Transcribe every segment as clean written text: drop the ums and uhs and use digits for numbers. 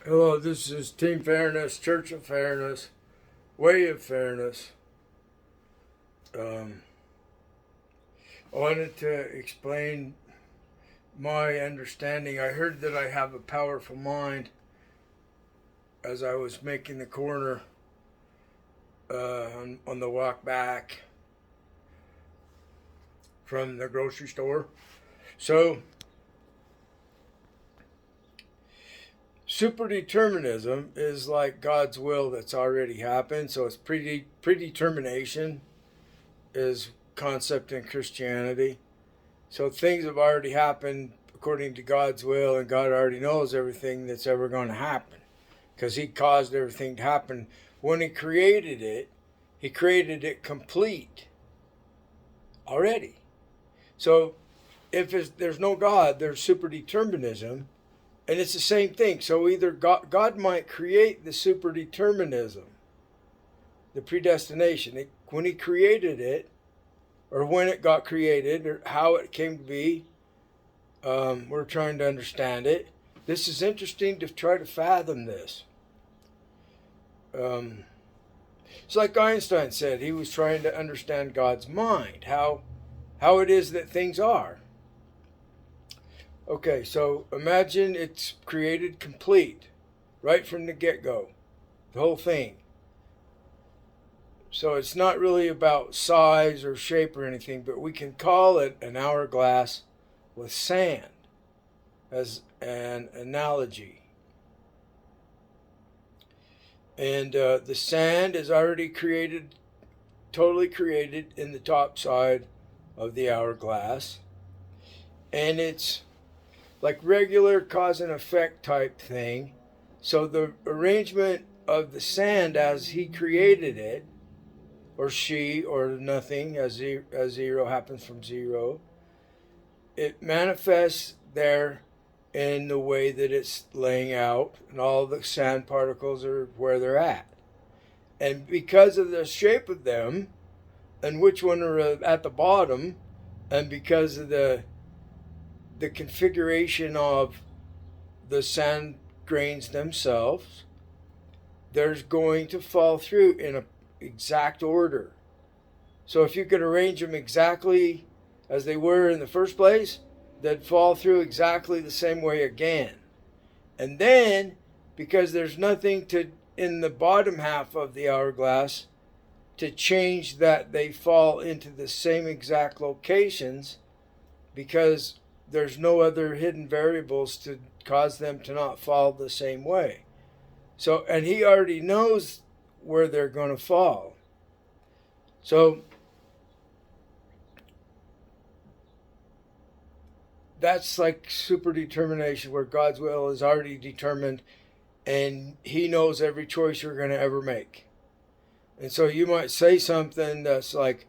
Hello, this is Team Fairness, Church of Fairness, Way of Fairness. Um, I wanted to explain my understanding. I heard that I have a powerful mind as I was making the corner on the walk back from the grocery store. So, superdeterminism is like God's will that's already happened. So, it's predetermination is concept in Christianity. So things have already happened according to God's will, and God already knows everything that's ever going to happen because He caused everything to happen. When He created it complete already. So if there's no God, there's superdeterminism, and it's the same thing. So either God might create the superdeterminism, the predestination, when He created it, or when it got created, or how it came to be. We're trying to understand it. This is interesting to try to fathom this. Um, it's like Einstein said, he was trying to understand God's mind, how it is that things are. Okay, so imagine it's created complete, right from the get-go, the whole thing. So it's not really about size or shape or anything, but we can call it an hourglass with sand as an analogy. And the sand is already created, totally created in the top side of the hourglass. And it's like regular cause and effect type thing. So the arrangement of the sand as He created it, or she, or nothing, as zero happens from zero, it manifests there in the way that it's laying out, and all the sand particles are where they're at. And because of the shape of them, and which one are at the bottom, and because of the configuration of the sand grains themselves, there's going to fall through in an exact order. So if you could arrange them exactly as they were in the first place, they'd fall through exactly the same way again. And then, because there's nothing to in the bottom half of the hourglass to change that they fall into the same exact locations, because there's no other hidden variables to cause them to not fall the same way. So, and He already knows where they're going to fall. So that's like super determination, where God's will is already determined and He knows every choice you're going to ever make. And so you might say something that's like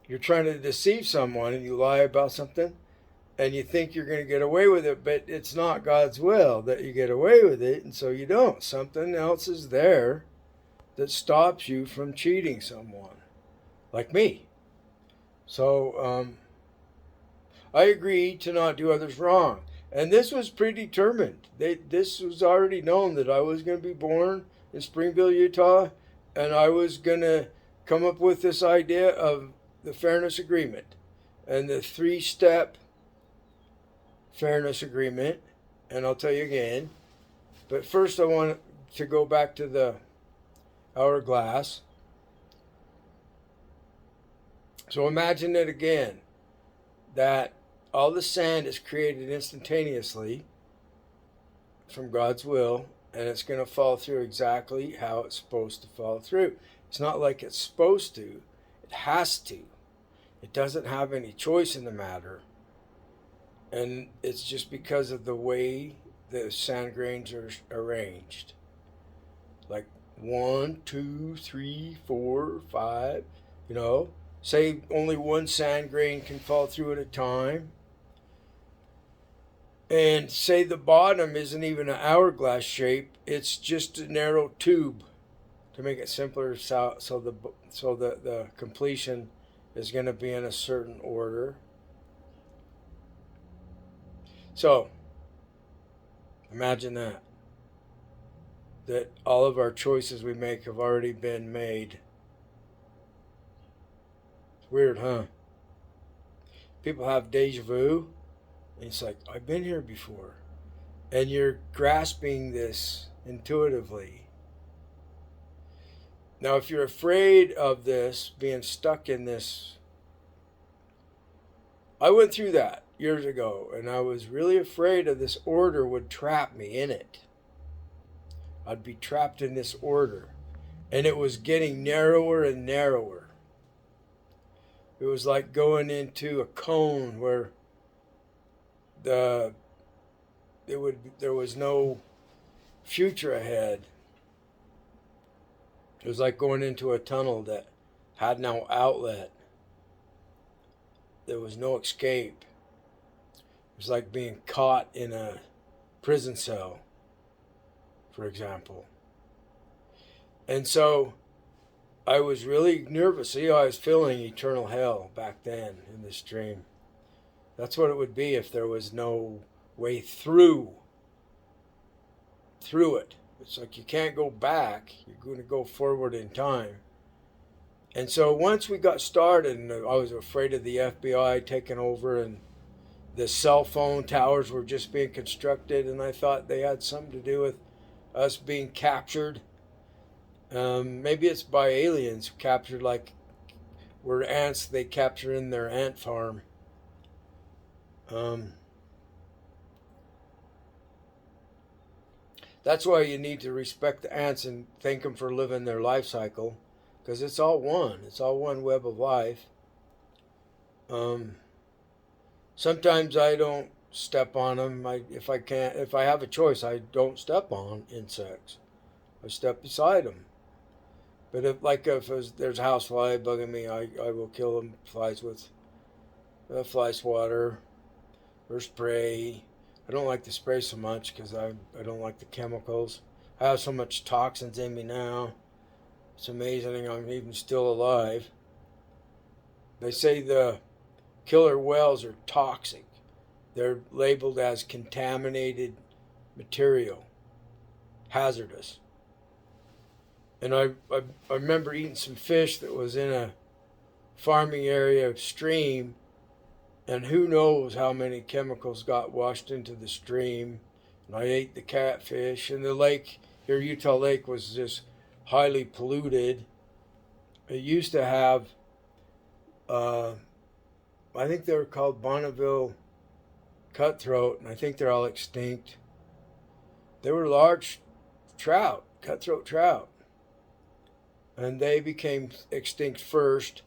you're trying to deceive someone and you lie about something and you think you're going to get away with it, but it's not God's will that you get away with it, and so you don't. Something else is there that stops you from cheating someone, like me. So I agreed to not do others wrong. And this was predetermined. This was already known that I was going to be born in Springville, Utah, and I was going to come up with this idea of the fairness agreement and the 3-step fairness agreement. And I'll tell you again. But first, I want to go back to the hourglass. So imagine it again, that all the sand is created instantaneously from God's will, and it's going to fall through exactly how it's supposed to fall through. It's not like it's supposed to, it has to. It doesn't have any choice in the matter. And it's just because of the way the sand grains are arranged. Like 1, 2, 3, 4, 5, say only one sand grain can fall through at a time. And say the bottom isn't even an hourglass shape, it's just a narrow tube, to make it simpler, so the completion is going to be in a certain order. So imagine that. that all of our choices we make have already been made. It's weird, huh? People have deja vu, and it's like, I've been here before. And you're grasping this intuitively. Now, if you're afraid of this, being stuck in this, I went through that years ago, and I was really afraid of this order would trap me in it. I'd be trapped in this order, and it was getting narrower and narrower. It was like going into a cone where there was no future ahead. It was like going into a tunnel that had no outlet. There was no escape. It was like being caught in a prison cell, for example. And so I was really nervous. I was feeling eternal hell back then in this dream. That's what it would be if there was no way through it. It's like you can't go back. You're going to go forward in time. And so once we got started, and I was afraid of the FBI taking over, and the cell phone towers were just being constructed, and I thought they had something to do with us being captured. Maybe it's by aliens captured, like we're ants they capture in their ant farm. That's why you need to respect the ants and thank them for living their life cycle, because it's all one. It's all one web of life. Sometimes I don't step on them. If I have a choice, I don't step on insects. I step beside them. But if there's a housefly bugging me, I will kill them. Flies with fly swatter or spray. I don't like the spray so much because I don't like the chemicals. I have so much toxins in me now. It's amazing I'm even still alive. They say the killer whales are toxic. They're labeled as contaminated material, hazardous. And I remember eating some fish that was in a farming area stream, and who knows how many chemicals got washed into the stream. And I ate the catfish, and the lake here, Utah Lake, was just highly polluted. It used to have, I think they were called Bonneville cutthroat, and I think they're all extinct. They were large trout, cutthroat trout. And they became extinct first.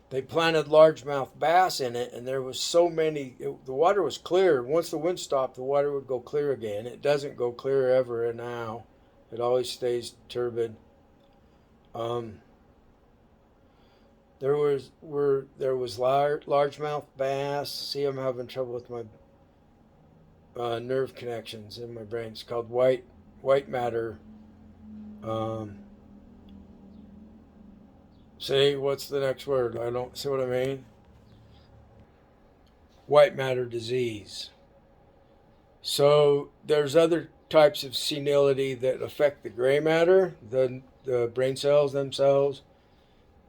They planted largemouth bass in it, and there was so many. The water was clear. Once the wind stopped, the water would go clear again. It doesn't go clear ever now. It always stays turbid. There was largemouth bass. See, I'm having trouble with my nerve connections in my brain. It's called white matter. See, what's the next word? I don't see what I mean. White matter disease. So there's other types of senility that affect the gray matter, the brain cells themselves.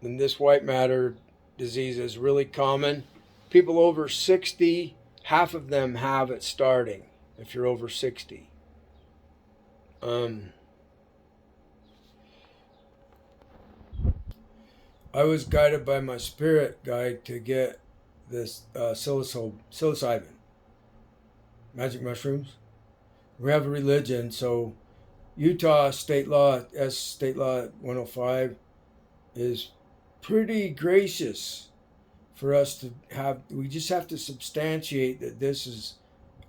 And this white matter disease is really common. People over 60, half of them have it starting, if you're over 60. I was guided by my spirit guide to get this psilocybin, magic mushrooms. We have a religion, so Utah state law 105 is pretty gracious for us to have. We just have to substantiate that this is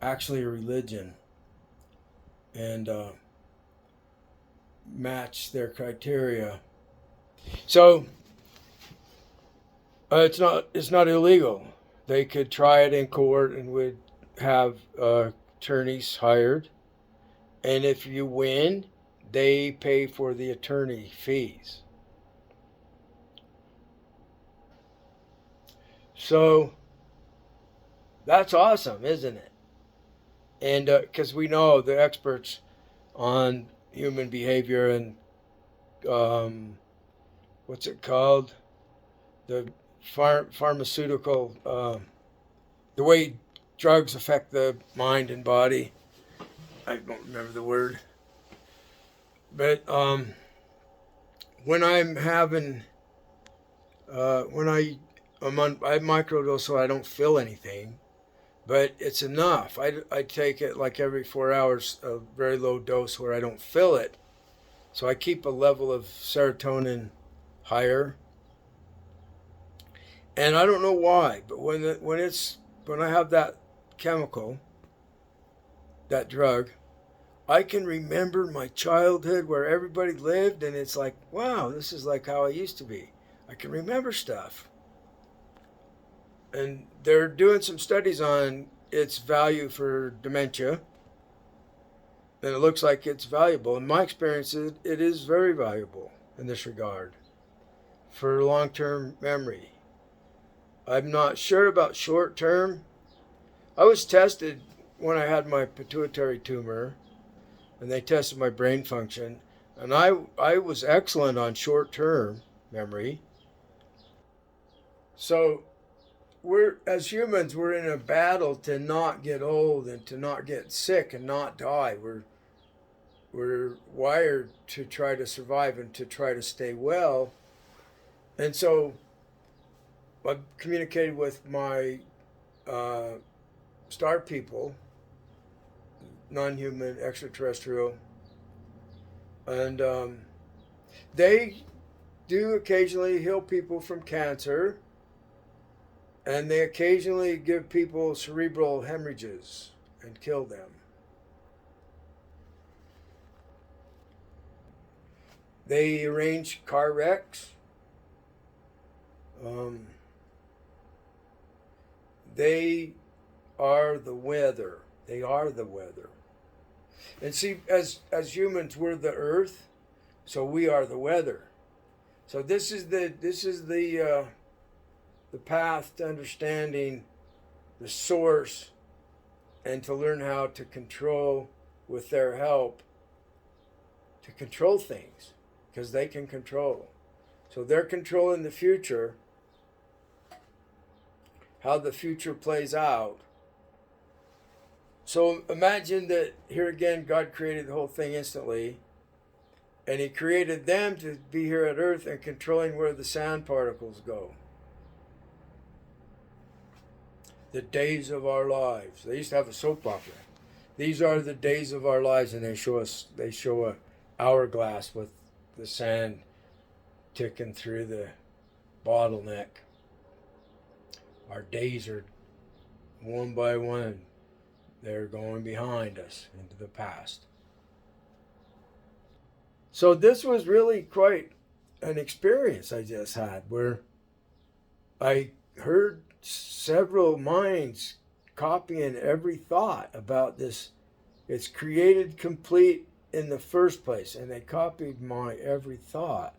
actually a religion and match their criteria. So it's not illegal. They could try it in court and would have attorneys hired, and if you win, they pay for the attorney fees. So that's awesome, isn't it? And because we know the experts on human behavior and what's it called? The pharmaceutical, the way drugs affect the mind and body. I don't remember the word. But when I'm having, I microdose so I don't feel anything, but it's enough. I take it like every 4 hours, a very low dose where I don't feel it. So I keep a level of serotonin higher. And I don't know why, but when I have that chemical, that drug, I can remember my childhood where everybody lived, and it's like, wow, this is like how I used to be. I can remember stuff. And they're doing some studies on its value for dementia. And it looks like it's valuable. In my experience, it is very valuable in this regard for long-term memory. I'm not sure about short-term. I was tested when I had my pituitary tumor, and they tested my brain function, and I was excellent on short-term memory. So as humans, we're in a battle to not get old and to not get sick and not die. We're wired to try to survive and to try to stay well. And so I've communicated with my star people, non-human, extraterrestrial, and they do occasionally heal people from cancer, and they occasionally give people cerebral hemorrhages and kill them. They arrange car wrecks. They are the weather. They are the weather. And see, as humans, we're the earth, so we are the weather. So this is the path to understanding the source and to learn how to control, with their help, to control things, because they can control. So they're controlling the future, how the future plays out. So imagine that here again, God created the whole thing instantly, and He created them to be here at Earth and controlling where the sand particles go. The days of our lives. They used to have a soap opera. These are the days of our lives, and they show a hourglass with the sand ticking through the bottleneck. Our days are one by one. They're going behind us into the past. So this was really quite an experience I just had, where I heard several minds copying every thought about this. It's created complete in the first place, and they copied my every thought.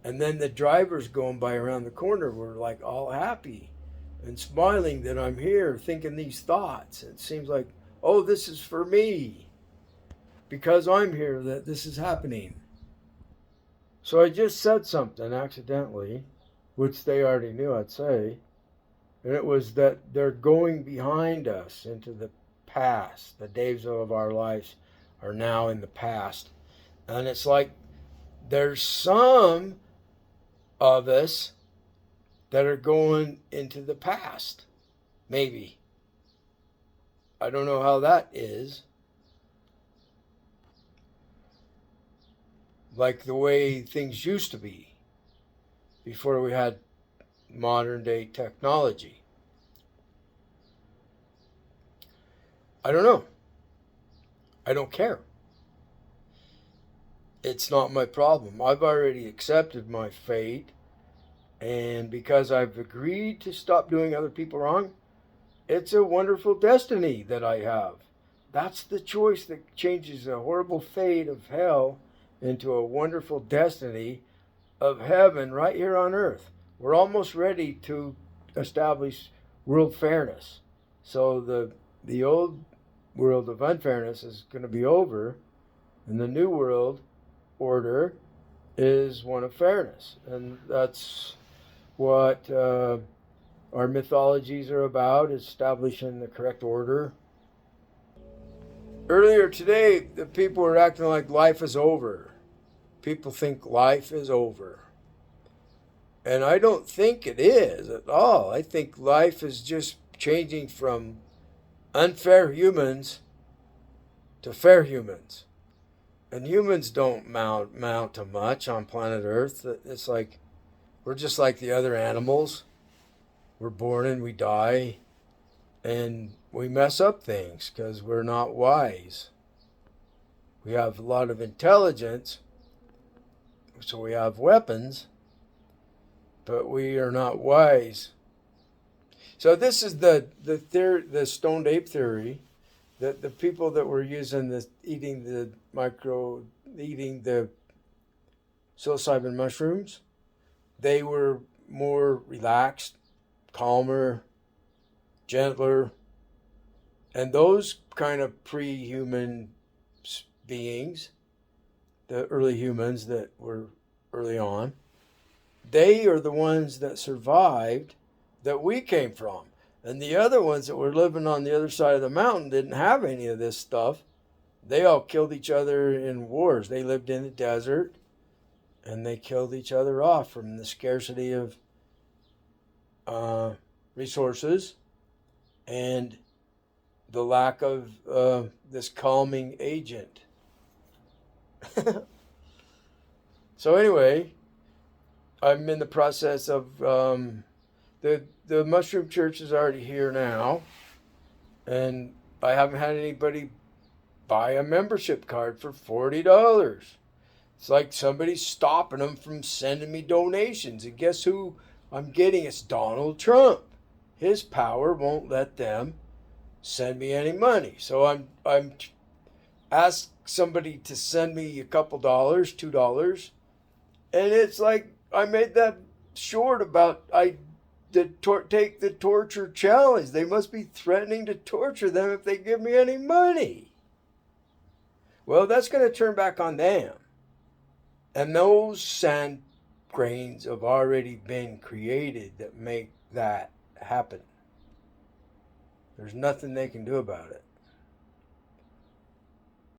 And then the drivers going by around the corner were like all happy and smiling that I'm here thinking these thoughts. It seems like, oh, this is for me, because I'm here that this is happening. So I just said something accidentally, which they already knew I'd say, and it was that they're going behind us into the past. The days of our lives are now in the past. And it's like there's some of us that are going into the past. Maybe. I don't know how that is. Like the way things used to be before we had modern day technology. I don't know. I don't care. It's not my problem. I've already accepted my fate, and because I've agreed to stop doing other people wrong, it's a wonderful destiny that I have. That's the choice that changes a horrible fate of hell into a wonderful destiny of heaven right here on earth. We're almost ready to establish world fairness. So the old world of unfairness is going to be over, And the New World Order is one of fairness. And that's what our mythologies are about, establishing the correct order. Earlier today, the people were acting like life is over. People think life is over. And I don't think it is at all. I think life is just changing from unfair humans to fair humans. And humans don't mount to much on planet Earth. It's like we're just like the other animals. We're born and we die, and we mess up things because we're not wise. We have a lot of intelligence, so we have weapons, but we are not wise. So this is the stoned ape theory, that the people that were using eating the psilocybin mushrooms, they were more relaxed, calmer, gentler, and those kind of pre-human beings, the early humans that were early on, they are the ones that survived that we came from. And the other ones that were living on the other side of the mountain didn't have any of this stuff. They all killed each other in wars. They lived in the desert, and they killed each other off from the scarcity of resources and the lack of this calming agent. So anyway, I'm in the process of the mushroom church is already here now, and I haven't had anybody buy a membership card for $40. It's like somebody's stopping them from sending me donations, and guess who I'm getting? It's Donald Trump. His power won't let them send me any money. So I'm asked somebody to send me a couple dollars, $2, and it's like I made that short about take the torture challenge. They must be threatening to torture them if they give me any money. Well, that's going to turn back on them. And those sand grains have already been created that make that happen. There's nothing they can do about it.